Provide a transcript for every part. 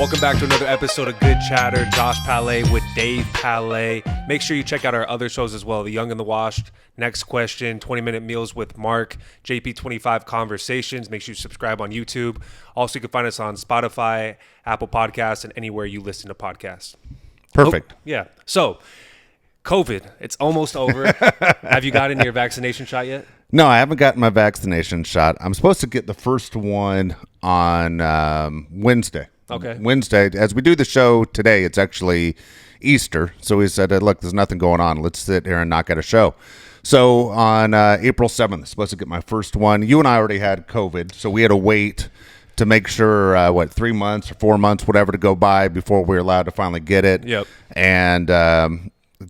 Welcome back to another episode of Good Chatter. Josh Palet with Dave Palet. Make sure you check out our other shows as well. The Young and the Washed, Next Question, 20-Minute Meals with Mark, JP25 Conversations. Make sure you subscribe on YouTube. Also, you can find us on Spotify, Apple Podcasts, and anywhere you listen to podcasts. Perfect. Oh, yeah. So, COVID, it's almost over. Have you gotten your vaccination shot yet? No, I haven't gotten my vaccination shot. I'm supposed to get the first one on Wednesday. Okay. Wednesday. As we do the show today, it's actually Easter. So we said, look, there's nothing going on. Let's sit here and knock out a show. So on April 7th, I'm supposed to get my first one. You and I already had COVID, so we had to wait to make sure, 3 months or 4 months, whatever, to go by before we were allowed to finally get it. Yep. And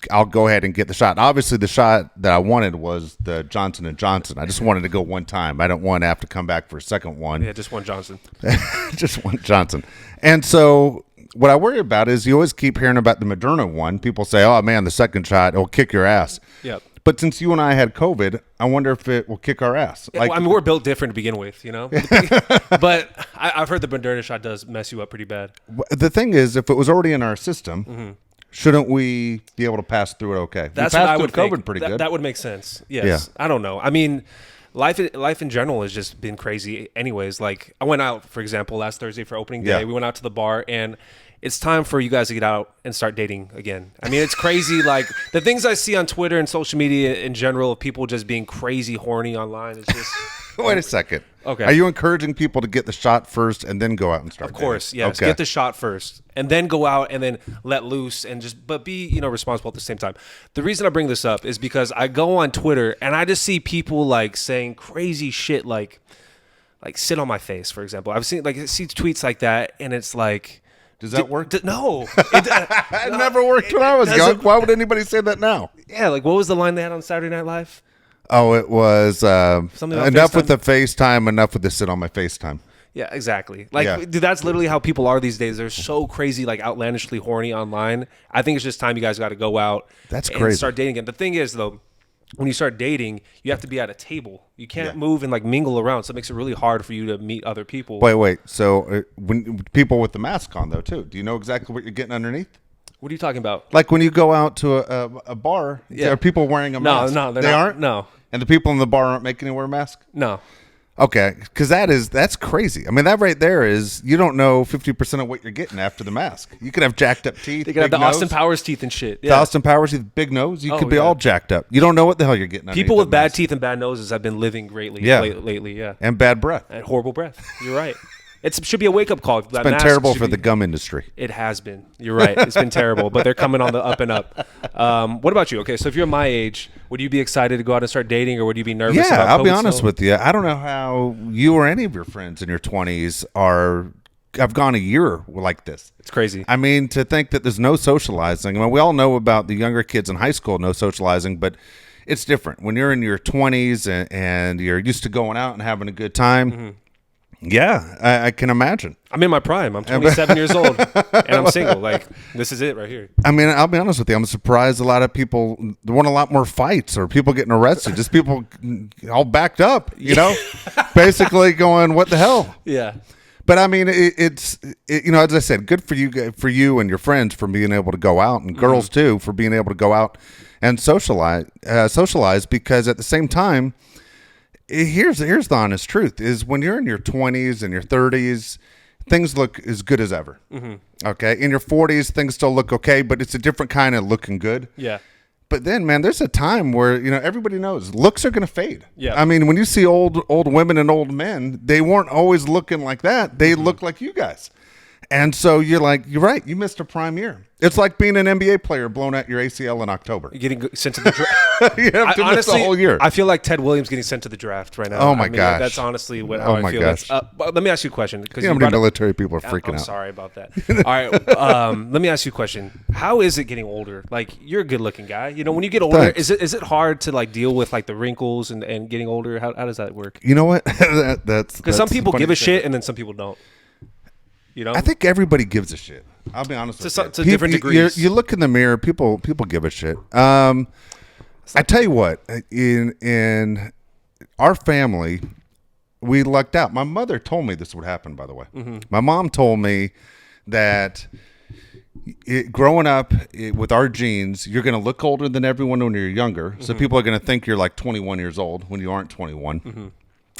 I'll go ahead and get the shot. Obviously, the shot that I wanted was the Johnson & Johnson. I just wanted to go one time. I don't want to have to come back for a second one. Yeah, just one Johnson. Just one Johnson. And so what I worry about is you always keep hearing about the Moderna one. People say, oh, man, the second shot, it'll kick your ass. Yep. But since you and I had COVID, I wonder if it will kick our ass. Yeah, well, I mean, we're built different to begin with, you know? But I've heard the Moderna shot does mess you up pretty bad. The thing is, if it was already in our system, shouldn't we be able to pass through it okay? That's we what passed I would through COVID think. pretty good. That would make sense. Yes. Yeah. I don't know. I mean, life in general has just been crazy anyways. Like, I went out, for example, last Thursday for opening day. Yeah. We went out to the bar, and it's time for you guys to get out and start dating again. I mean, it's crazy. Like, the things I see on Twitter and social media in general of people just being crazy horny online is just... Wait a second. Okay. Are you encouraging people to get the shot first and then go out and start Of course, dating? yes. Okay. Get the shot first and then go out and then let loose and just, but be, responsible at the same time. The reason I bring this up is because I go on Twitter and I just see people like saying crazy shit like sit on my face, for example. I see tweets like that and it's like, does that work? No. It never worked when I was young. Why would anybody say that now? Yeah, like what was the line they had on Saturday Night Live? Oh, it was enough FaceTime? with the FaceTime, enough with the sit on my FaceTime. Yeah, exactly. Like, Yeah. dude, that's literally how people are these days. They're so crazy, like outlandishly horny online. I think it's just time you guys got to go out That's and crazy. start dating again. The thing is, though, when you start dating, you have to be at a table. You can't move and like mingle around, so it makes it really hard for you to meet other people. Wait. So when people with the mask on, though, too, do you know exactly what you're getting underneath? What are you talking about? Like when you go out to a bar, are people wearing a mask? No, they aren't? No. And the people in the bar aren't making you wear a mask? No. Okay, because that's crazy. I mean, that right there is, you don't know 50% of what you're getting after the mask. You could have jacked up teeth. They could have big the Austin nose. Powers teeth and shit. The Yeah. Austin Powers teeth, big nose. You could be yeah. all jacked up. You don't know what the hell you're getting. People underneath with that bad mask. teeth and bad noses have been living greatly lately. Yeah. And bad breath. And horrible breath. You're right. It should be a wake-up call. It's been terrible for the gum industry. It has been. You're right. It's been terrible, but they're coming on the up and up. What about you? Okay, so if you're my age, would you be excited to go out and start dating, or would you be nervous about Yeah, I'll be COVID honest still? with you. I don't know how you or any of your friends in your 20s have gone a year like this. It's crazy. I mean, to think that there's no socializing. I mean, we all know about the younger kids in high school, no socializing, but it's different. When you're in your 20s and you're used to going out and having a good time, Mm-hmm. yeah, I can imagine. I'm in my prime. I'm 27 years old, and I'm single. Like, this is it right here. I mean, I'll be honest with you. I'm surprised a lot of people want a lot more fights or people getting arrested. Just people all backed up, basically going, what the hell? Yeah. But I mean, it's as I said, good for you and your friends for being able to go out, and girls too for being able to go out and socialize. Because at the same time, here's the honest truth: is when you're in your 20s and your 30s, things look as good as ever. Okay, in your 40s, things still look okay, but it's a different kind of looking good. Yeah. But then, man, there's a time where everybody knows looks are going to fade. Yeah. I mean, when you see old women and old men, they weren't always looking like that. They look like you guys, and so you're like, you're right. You missed a prime year. It's like being an NBA player blown out your ACL in October. You're getting sent to the draft. You have to miss the whole year. I feel like Ted Williams getting sent to the draft right now. Oh, my I mean, gosh. That's honestly how Oh, I my feel. gosh. But let me ask you a question. You know how many military people are freaking I'm out. sorry about that. All right. Let me ask you a question. How is it getting older? Like, you're a good looking guy. When you get older, Thanks. is it hard to like deal with like the wrinkles and getting older? How does that work? You know what? That's Because some people funny give a thing. shit and then some people don't. I think everybody gives a shit. I'll be honest with you. To different degrees. You look in the mirror, people give a shit. I tell you what, in our family, we lucked out. My mother told me this would happen, by the way. My mom told me that growing up with our genes, you're going to look older than everyone when you're younger. So people are going to think you're like 21 years old when you aren't 21.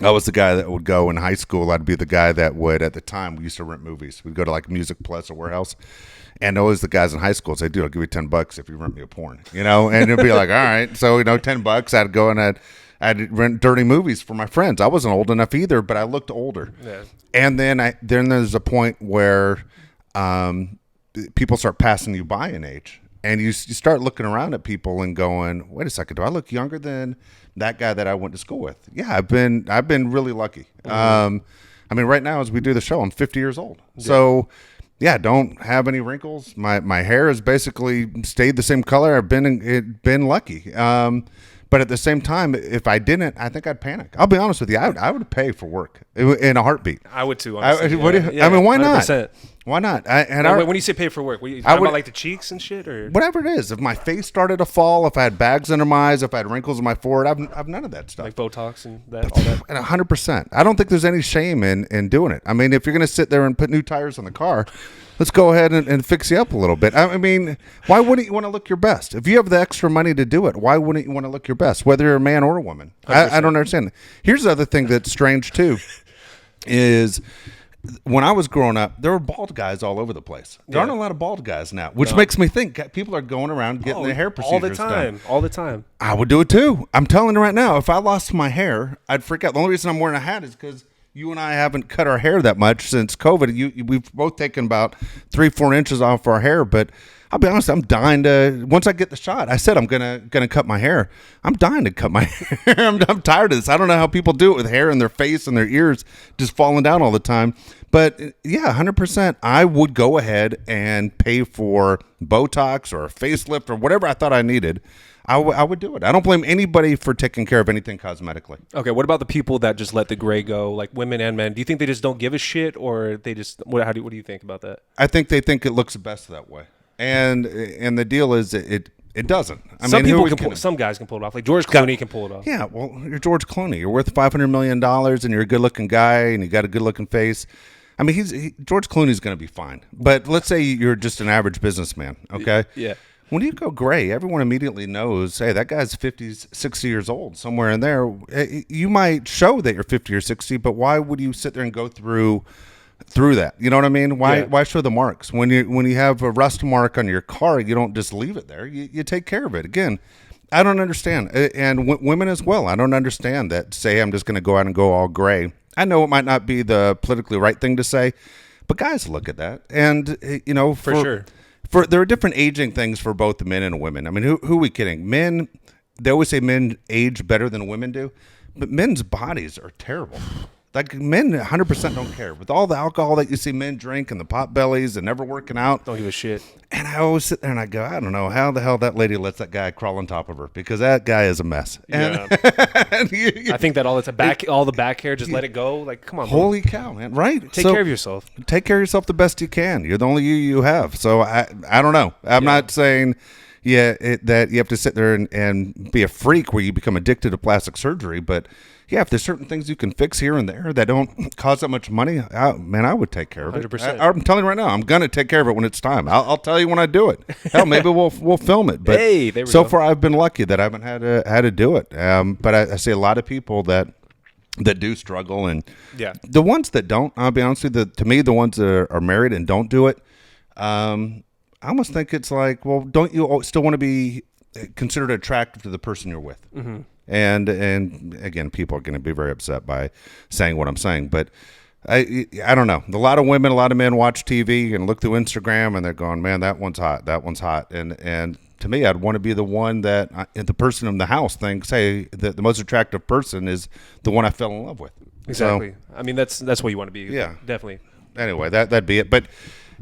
I was the guy that would go in high school. I'd be the guy that would, at the time, we used to rent movies. We'd go to like Music Plus or Warehouse. And always the guys in high school say, dude, I'll give you $10 if you rent me a porn, and it'd be like, all right. So, $10, I'd go and I'd rent dirty movies for my friends. I wasn't old enough either, but I looked older. Yeah. And then there's a point where people start passing you by in age. And you start looking around at people and going, wait a second, do I look younger than that guy that I went to school with? Yeah, I've been really lucky. Right now as we do the show, I'm 50 years old. Yeah. So yeah, don't have any wrinkles. My hair has basically stayed the same color. I've been lucky. But at the same time, if I didn't, I think I'd panic. I'll be honest with you. I would pay for work in a heartbeat. I would too. Honestly. Why 100%. not? Why not? When you say pay for work, about like the cheeks and shit, or whatever it is. If my face started to fall, if I had bags under my eyes, if I had wrinkles in my forehead, I've none of that stuff. Like Botox and that, all that. And 100%. I don't think there's any shame in doing it. I mean, if you're going to sit there and put new tires on the car, let's go ahead and fix you up a little bit. I mean, why wouldn't you want to look your best? If you have the extra money to do it, why wouldn't you want to look your best, whether you're a man or a woman? I don't understand. Here's the other thing that's strange, too, is when I was growing up, there were bald guys all over the place. There aren't a lot of bald guys now, which makes me think people are going around getting their hair procedures done. All the time. I would do it, too. I'm telling you right now, if I lost my hair, I'd freak out. The only reason I'm wearing a hat is because you and I haven't cut our hair that much since COVID. We've both taken about 3-4 inches off our hair, but I'll be honest, I'm dying to. Once I get the shot, I said I'm gonna cut my hair. I'm dying to cut my hair. I'm tired of this. I don't know how people do it with hair in their face and their ears just falling down all the time. But yeah, 100%. I would go ahead and pay for Botox or a facelift or whatever I thought I needed. I would do it. I don't blame anybody for taking care of anything cosmetically. Okay, what about the people that just let the gray go, like women and men? Do you think they just don't give a shit, or they just what do you think about that? I think they think it looks best that way, and the deal is it doesn't. Some guys can pull it off, like George Clooney can pull it off. Yeah, well, you're George Clooney. You're worth $500 million, and you're a good-looking guy, and you got a good-looking face. I mean, George Clooney's going to be fine. But let's say you're just an average businessman, okay? Yeah. When you go gray, everyone immediately knows, hey, that guy's 50, 60 years old, somewhere in there. You might show that you're 50 or 60, but why would you sit there and go through that? You know what I mean? Why show the marks? When you have a rust mark on your car, you don't just leave it there. You take care of it. Again, I don't understand. And women as well. I don't understand that. Say, I'm just going to go out and go all gray. I know it might not be the politically right thing to say, but guys look at that. And, for sure. There are different aging things for both the men and women. I mean, who are we kidding? Men, they always say men age better than women do, but men's bodies are terrible. Like men 100% don't care. With all the alcohol that you see men drink and the pot bellies and never working out. Don't give a shit. And I always sit there and I go, I don't know how the hell that lady lets that guy crawl on top of her, because that guy is a mess. Yeah. I think that all the back hair, just let it go. Like, come on, bro. Holy cow, man. Right? Take care of yourself. Take care of yourself the best you can. You're the only you have. So I don't know. I'm not saying that you have to sit there and be a freak where you become addicted to plastic surgery, but yeah, if there's certain things you can fix here and there that don't cost that much money, I would take care of it. 100%. I'm telling you right now, I'm gonna take care of it when it's time. I'll tell you when I do it. Hell, maybe we'll film it. But so far, I've been lucky that I haven't had to do it. But I see a lot of people that do struggle, and the ones that don't, I'll be honest with you, to me, the ones that are married and don't do it, I almost think it's like, well, don't you still want to be considered attractive to the person you're with? Mm-hmm. And again, people are going to be very upset by saying what I'm saying, but I don't know. A lot of women, a lot of men watch TV and look through Instagram, and they're going, man, that one's hot. That one's hot. And to me, I'd want to be the one that the person in the house thinks, hey, the most attractive person is the one I fell in love with. Exactly. So, I mean, that's what you want to be. Yeah, definitely. Anyway, that'd be it. But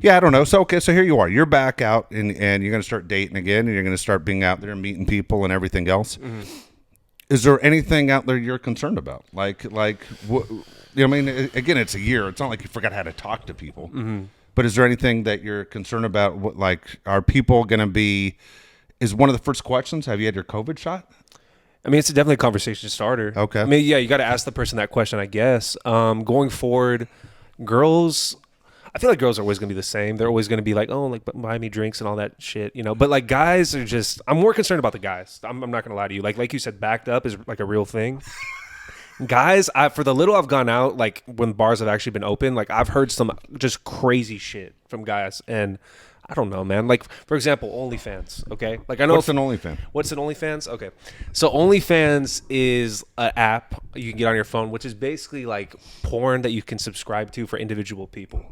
yeah, I don't know. So here you are. You're back out, and you're going to start dating again, and you're going to start being out there and meeting people and everything else. Mm-hmm. Is there anything out there you're concerned about? Like, what, I mean, again, it's a year. It's not like you forgot how to talk to people. Mm-hmm. But is there anything that you're concerned about? What, like, are people going to be? Is one of the first questions, have you had your COVID shot? I mean, it's definitely a conversation starter. Okay. I mean, yeah, you got to ask the person that question, I guess. Going forward, girls, I feel like girls are always gonna be the same. They're always gonna be like, oh, like buy me drinks and all that shit, you know. But like guys are just, I'm more concerned about the guys. I'm not gonna lie to you. Like you said, backed up is like a real thing. Guys, for the little I've gone out, like when bars have actually been open, like I've heard some just crazy shit from guys, and I don't know, man. Like for example, OnlyFans. Okay, like I know What's an OnlyFans? What's an OnlyFans? Okay, so OnlyFans is an app you can get on your phone, which is basically like porn that you can subscribe to for individual people.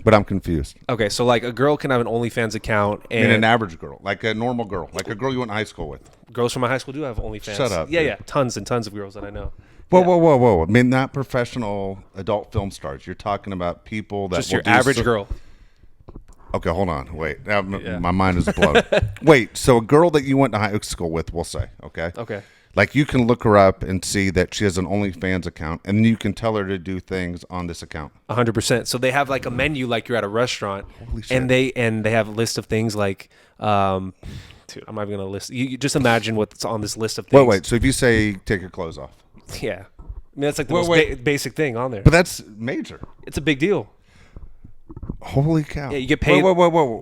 But I'm confused. Okay, so like a girl can have an OnlyFans account, and I mean, an average girl, like a normal girl, like a girl you went to high school with. girls from my high school do have OnlyFans. Shut up, Yeah, dude. yeah, tons and tons of girls that I know. Whoa. I mean, not professional adult film stars. You're talking about people that Just will your do average girl. Okay, hold on. Wait. Now, Yeah. my mind is blown. Wait, so a girl that you went to high school with, we'll say, okay? Okay. Like you can look her up and see that she has an OnlyFans account, and you can tell her to do things on this account. 100%. So they have like a menu, like you're at a restaurant, Holy shit. and they have a list of things like, dude, I'm not even gonna list. You just imagine what's on this list of things. Wait. So if you say take your clothes off, Yeah, I mean that's like the Wait. most basic thing on there. but that's major. It's a big deal. Holy cow! Yeah, you get paid- Whoa!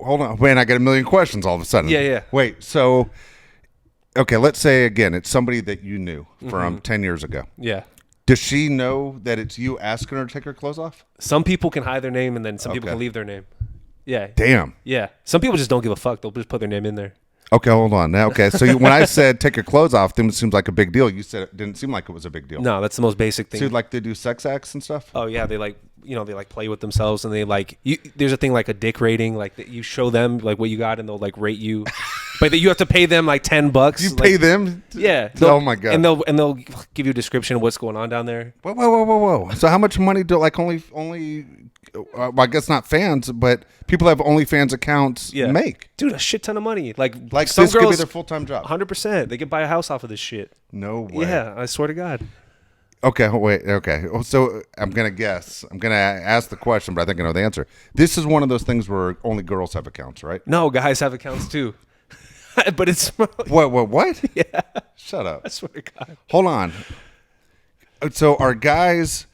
Hold on. Man, I got a million questions all of a sudden. Yeah. Wait. So, okay, let's say again, it's somebody that you knew Mm-hmm. from 10 years ago. Yeah. Does she know that it's you asking her to take her clothes off? Some people can hide their name, and then some people Okay. can leave their name. Yeah. Damn. Yeah. Some people just don't give a fuck. They'll just put their name in there. Okay, hold on. Now, okay, so when I said take your clothes off, then it seems like a big deal. You said it didn't seem like it was a big deal. No, that's the most basic thing. So like they do sex acts and stuff? Oh yeah, they like they like play with themselves, and they like there's a thing like a dick rating, like that you show them like what you got, and they'll like rate you, but that you have to pay them like $10. You like, pay them? Yeah. Oh my God. And they'll give you a description of what's going on down there. Whoa. So how much money do like only well, I guess not fans, but people have OnlyFans accounts Yeah. make? Dude, a shit ton of money. Like some This could be girls, their full-time job. 100%. They could buy a house off of this shit. No way. Yeah, I swear to God. Okay, wait. Okay. So I'm going to guess. I'm going to ask the question, but I think I know the answer. This is one of those things where only girls have accounts, right? No, guys have accounts too. But it's What? Yeah, Shut up. I swear to God. Hold on. So are guys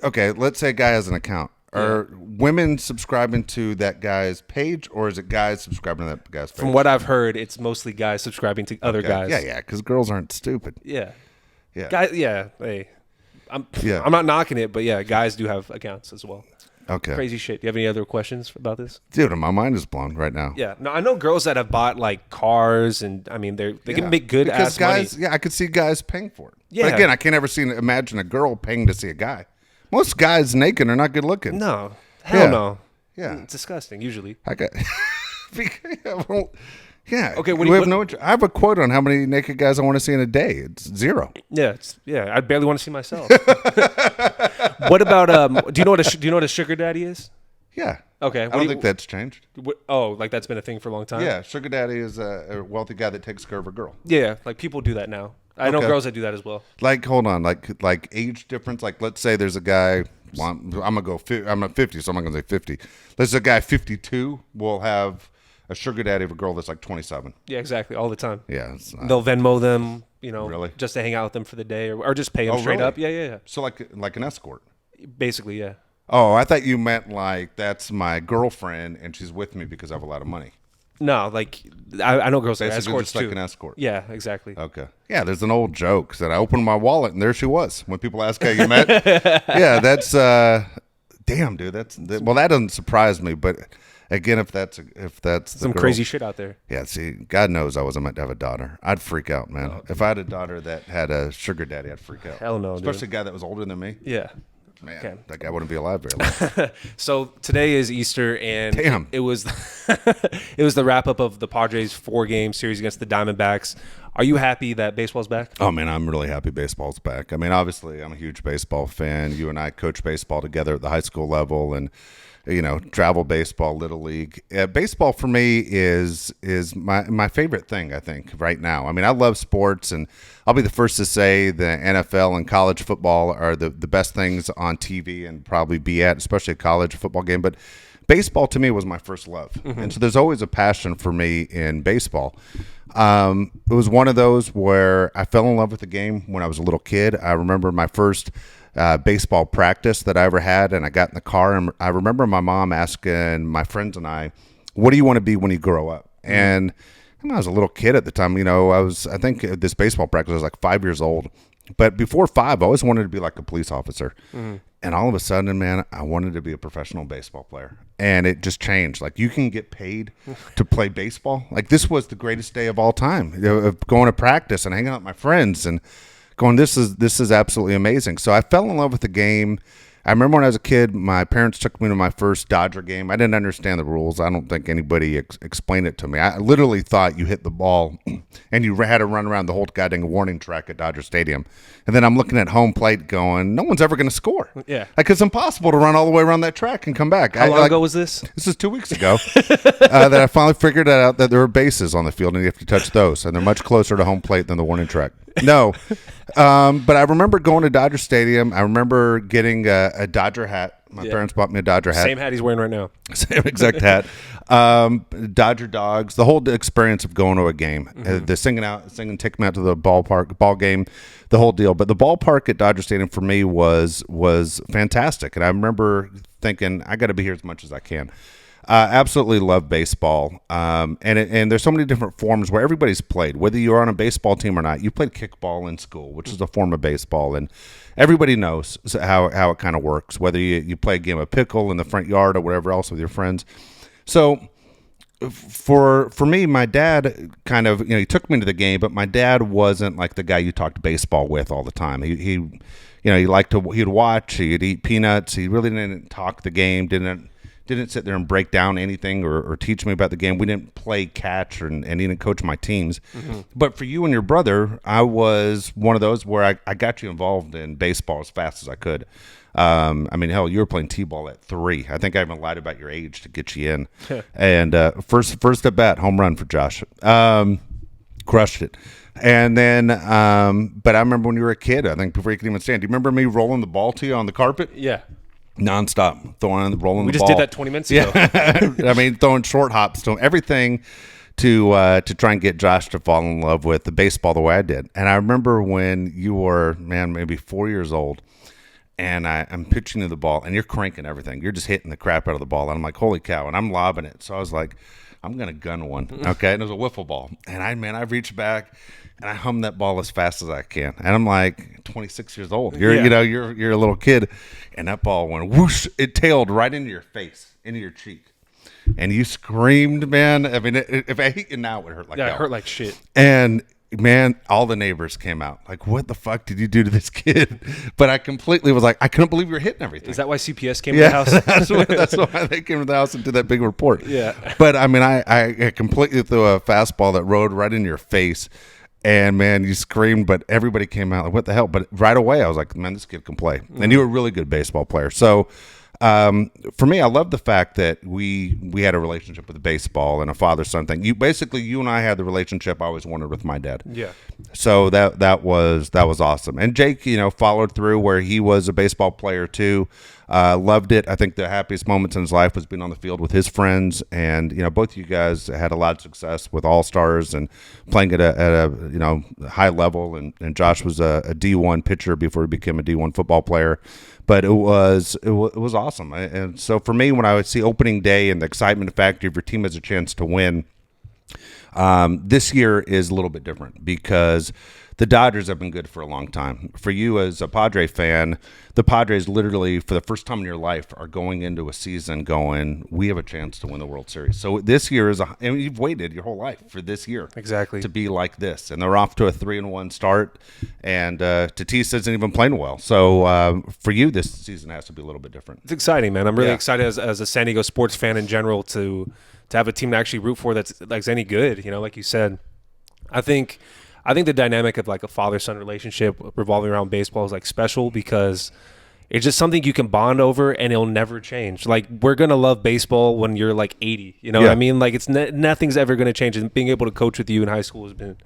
okay, let's say a guy has an account. Are women subscribing to that guy's page, or is it guys subscribing to that guy's page? From what I've heard, it's mostly guys subscribing to other guys. Yeah, because girls aren't stupid. Yeah. Yeah. Guys, yeah. Hey, I'm not knocking it, but yeah, guys do have accounts as well. Okay. Crazy shit. Do you have any other questions about this? Dude, my mind is blown right now. Yeah. No, I know girls that have bought like cars, and I mean they can make good because ass guys, money. Yeah, I could see guys paying for it. Yeah. But again, I can't ever imagine a girl paying to see a guy. Most guys naked are not good looking. No, hell Yeah. no. Yeah. It's disgusting. Usually. I got. Yeah. Okay, We have no. I have a quote on how many naked guys I want to see in a day. It's 0. Yeah. I barely want to see myself. What about Do you know what a sugar daddy is? Yeah. Okay. I don't think that's changed. Like that's been a thing for a long time. Yeah, sugar daddy is a wealthy guy that takes care of a girl. Yeah. Like people do that now. I know Okay. girls that do that as well. Like, hold on, like age difference. Like, let's say there's a guy. Well, I'm gonna go. I'm at 50, so I'm not gonna say 50. There's a guy 52 will have a sugar daddy of a girl that's like 27. Yeah, exactly. All the time. Yeah. It's not, They'll Venmo them, Really? just to hang out with them for the day, or just pay them straight really? up. Yeah. so like an escort. Basically, yeah. Oh, I thought you meant like that's my girlfriend and she's with me because I have a lot of money. No, like I know girls that are Basically, escorts just like too. an escort. Yeah, exactly. Okay. Yeah, there's an old joke that I opened my wallet and there she was. When people ask how you met, yeah, that's damn, dude. Well, that doesn't surprise me. But again, if that's Some the girl, crazy shit out there. Yeah, see, God knows I wasn't meant to have a daughter. I'd freak out, man. If I had a daughter that had a sugar daddy, I'd freak out. Hell no, dude. Especially a guy that was older than me. Yeah. Man, Okay. that guy wouldn't be alive very long. So today is Easter, and Damn. it was it was the wrap up of the Padres 4-game series against the Diamondbacks. Are you happy that baseball's back? Oh, man, I'm really happy baseball's back. I mean, obviously, I'm a huge baseball fan. You and I coach baseball together at the high school level and, travel baseball, Little League. Baseball for me is my favorite thing, I think, right now. I mean, I love sports, and I'll be the first to say the NFL and college football are the best things on TV and probably be at, especially a college football game. But baseball to me was my first love. Mm-hmm. And so there's always a passion for me in baseball. It was one of those where I fell in love with the game when I was a little kid. I remember my first baseball practice that I ever had, and I got in the car, and I remember my mom asking my friends and I, "What do you want to be when you grow up?" And I was a little kid at the time. I think at this baseball practice I was like 5 years old. But before 5, I always wanted to be like a police officer. And all of a sudden, man, I wanted to be a professional baseball player. And it just changed. Like, you can get paid to play baseball. Like, this was the greatest day of all time, of going to practice and hanging out with my friends and going, this is absolutely amazing. So I fell in love with the game. I remember when I was a kid, my parents took me to my first Dodger game. I didn't understand the rules. I don't think anybody explained it to me. I literally thought you hit the ball and you had to run around the whole goddamn warning track at Dodger Stadium. And then I'm looking at home plate going, no one's ever going to score. Yeah. Like, it's impossible to run all the way around that track and come back. How long ago was this? This is 2 weeks ago that I finally figured out that there were bases on the field and you have to touch those. And they're much closer to home plate than the warning track. No. But I remember going to Dodger Stadium. I remember getting a Dodger hat. My parents bought me a Dodger hat. Same hat he's wearing right now. Same exact hat. Dodger dogs. The whole experience of going to a game. The singing, take me out to the ball game, the whole deal. But the ballpark at Dodger Stadium for me was fantastic. And I remember thinking, I got to be here as much as I can. Absolutely love baseball. And there's so many different forms where everybody's played. Whether you're on a baseball team or not, you played kickball in school, which is a form of baseball. And everybody knows how it kind of works, whether you play a game of pickle in the front yard or whatever else with your friends. So for me, my dad kind of, he took me to the game, but my dad wasn't like the guy you talked baseball with all the time. He'd watch, he'd eat peanuts. He really didn't talk the game, didn't sit there and break down anything or teach me about the game. We didn't play catch and he didn't coach my teams. But for you and your brother, I was one of those where I got you involved in baseball as fast as I could. Hell, you were playing T-ball at 3. I think I even lied about your age to get you in. And first at bat, home run for Josh. Crushed it. And then, but I remember when you were a kid, I think before you could even stand, do you remember me rolling the ball to you on the carpet? Yeah. Nonstop, rolling the ball. We just did that 20 minutes ago. Yeah. Throwing short hops, doing everything to try and get Josh to fall in love with the baseball the way I did. And I remember when you were, maybe 4 years old, and I'm pitching to the ball, and you're cranking everything. You're just hitting the crap out of the ball. And I'm like, holy cow. And I'm lobbing it. So I was like, I'm going to gun one. Okay. And it was a wiffle ball. And I reached back and I hummed that ball as fast as I can. And I'm like 26 years old. You're a little kid. And that ball went whoosh. It tailed right into your face, into your cheek. And you screamed, man. I mean, if I hit you now, it would hurt like that. Yeah, it hurt like shit. And man, all the neighbors came out like, what the fuck did you do to this kid? But I completely was like, I couldn't believe you were hitting everything. Is that why CPS came to the house? that's why they came to the house and did that big report. Yeah. But I completely threw a fastball that rode right in your face. And man, you screamed, but everybody came out like, what the hell? But right away, I was like, man, this kid can play. And you were a really good baseball player. So for me, I love the fact that we had a relationship with baseball and a father-son thing. You and I had the relationship I always wanted with my dad. Yeah. So that was awesome. And Jake, followed through where he was a baseball player too. Loved it. I think the happiest moments in his life was being on the field with his friends. And, both of you guys had a lot of success with All-Stars and playing at a high level. And Josh was a D1 pitcher before he became a D1 football player. But it was awesome. And so for me, when I would see opening day and the excitement factor of your team has a chance to win, this year is a little bit different because the Dodgers have been good for a long time. For you as a Padre fan, the Padres literally, for the first time in your life, are going into a season going, we have a chance to win the World Series. So this year and you've waited your whole life for this year. Exactly. To be like this. And they're off to a 3-1 start. And Tatis isn't even playing well. So for you, this season has to be a little bit different. It's exciting, man. I'm really excited as a San Diego sports fan in general to have a team to actually root for that's any good. Like you said, I think the dynamic of like a father-son relationship revolving around baseball is like special because it's just something you can bond over and it'll never change. Like we're going to love baseball when you're like 80, what I mean? Like it's nothing's ever going to change. And being able to coach with you in high school has been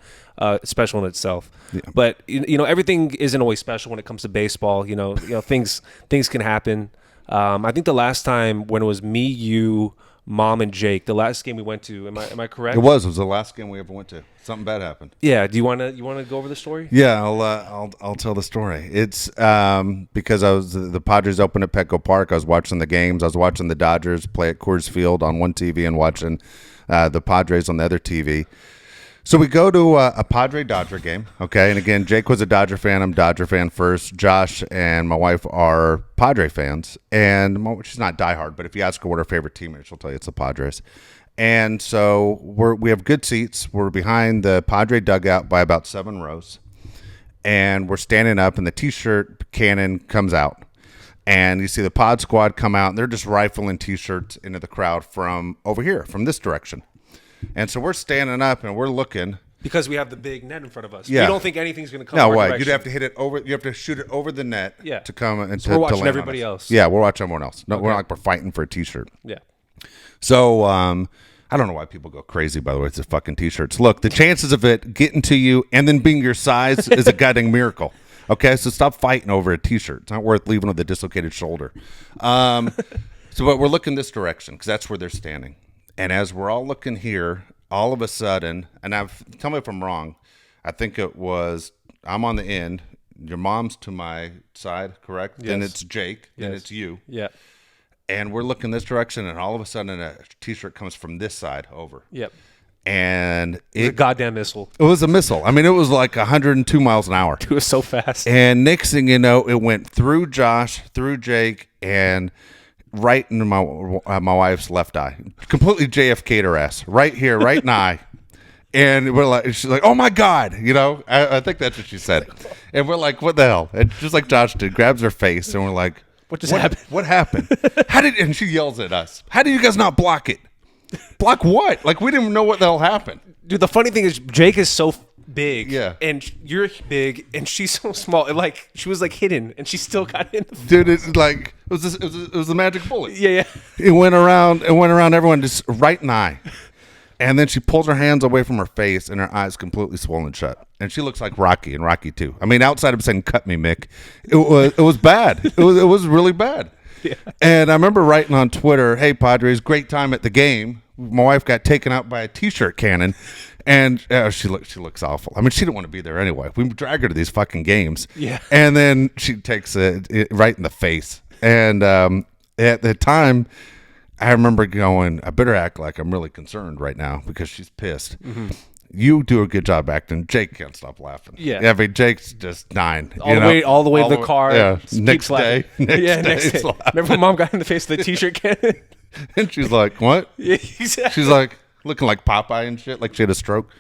special in itself. Yeah. But everything isn't always special when it comes to baseball. Things can happen. I think the last time when it was me, you, Mom and Jake. The last game we went to. Am I correct? It was the last game we ever went to. Something bad happened. Yeah. Do you want to go over the story? Yeah, I'll tell the story. It's because the Padres opened at Petco Park. I was watching the games. I was watching the Dodgers play at Coors Field on one TV and watching the Padres on the other TV. So we go to a Padre-Dodger game, okay? And again, Jake was a Dodger fan. I'm a Dodger fan first. Josh and my wife are Padre fans. And she's not diehard, but if you ask her what her favorite team is, she'll tell you it's the Padres. And so we have good seats. We're behind the Padre dugout by about 7 rows. And we're standing up, and the T-shirt cannon comes out. And you see the Pod Squad come out, and they're just rifling T-shirts into the crowd from over here, from this direction. And so we're standing up and we're looking because we have the big net in front of us. Yeah. You don't think anything's going to come. No our way. direction. You'd have to hit it over. You have to shoot it over the net. Yeah. To come and so we're watching everybody else. Yeah, we're watching everyone else. No, okay. We're not like we're fighting for a T-shirt. Yeah. So I don't know why people go crazy. By the way, it's the fucking T-shirts. Look, the chances of it getting to you and then being your size is a goddamn miracle. Okay, so stop fighting over a T-shirt. It's not worth leaving with a dislocated shoulder. But we're looking this direction because that's where they're standing. And as we're all looking here, all of a sudden, and tell me if I'm wrong, I think it was, I'm on the end, your mom's to my side, correct? Yes. Then it's Jake, then Yes. it's you. Yeah. And we're looking this direction, and all of a sudden a T-shirt comes from this side over. Yep. And It's a goddamn missile. it was a missile. I mean, it was like 102 miles an hour. It was so fast. And next thing you know, it went through Josh, through Jake, and right into my wife's left eye. Completely JFK'd her ass. Right here, right in the eye. And she's like, oh my God. You know, I think that's what she said. And we're like, what the hell? And just like Josh did, grabs her face, and we're like, what just happened? What happened? And she yells at us, how did you guys not block it? Block what? Like, we didn't even know what the hell happened. Dude, the funny thing is Jake is so big. Yeah. And you're big, and she's so small. And like, she was like hidden, and she still got in. Dude, it's like, it was a magic bullet. Yeah. It went around everyone just right in the eye. And then she pulls her hands away from her face, and her eyes completely swollen shut. And she looks like Rocky in Rocky 2. I mean, outside of saying "cut me, Mick," it was bad. It was really bad. Yeah. And I remember writing on Twitter, "Hey Padres, great time at the game. My wife got taken out by a T-shirt cannon, and she looks awful. I mean, she didn't want to be there anyway. We drag her to these fucking games, Yeah. And then she takes it right in the face. And at the time, I remember going, I better act like I'm really concerned right now because she's pissed. Mm-hmm. You do a good job acting. Jake can't stop laughing. Yeah. I mean, Jake's just dying. All the way to the car. Yeah. Keeps Next laughing. day. Next day. Remember when Mom got in the face of the T-shirt cannon? And she's like, what? Yeah, exactly. She's like looking like Popeye and shit, like she had a stroke.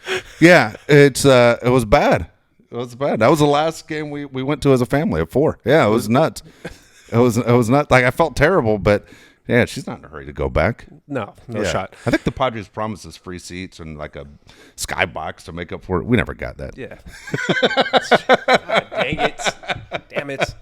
Yeah, it was bad. It was bad. That was the last game we went to as a family of 4. Yeah, it was nuts. It was nuts. Like, I felt terrible, but yeah, she's not in a hurry to go back. No Yeah. shot. I think the Padres promised us free seats and like a skybox to make up for it. We never got that. Yeah. God, dang it. Damn it.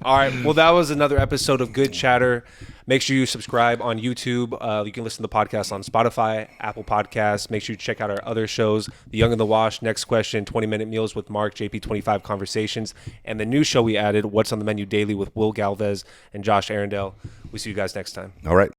All right. Well, that was another episode of Good Chatter. Make sure you subscribe on YouTube. You can listen to the podcast on Spotify, Apple Podcasts. Make sure you check out our other shows, The Young and the Wash, Next Question, 20-Minute Meals with Mark, JP25 Conversations, and the new show we added, What's on the Menu Daily with Will Galvez and Josh Arundel. We'll see you guys next time. All right.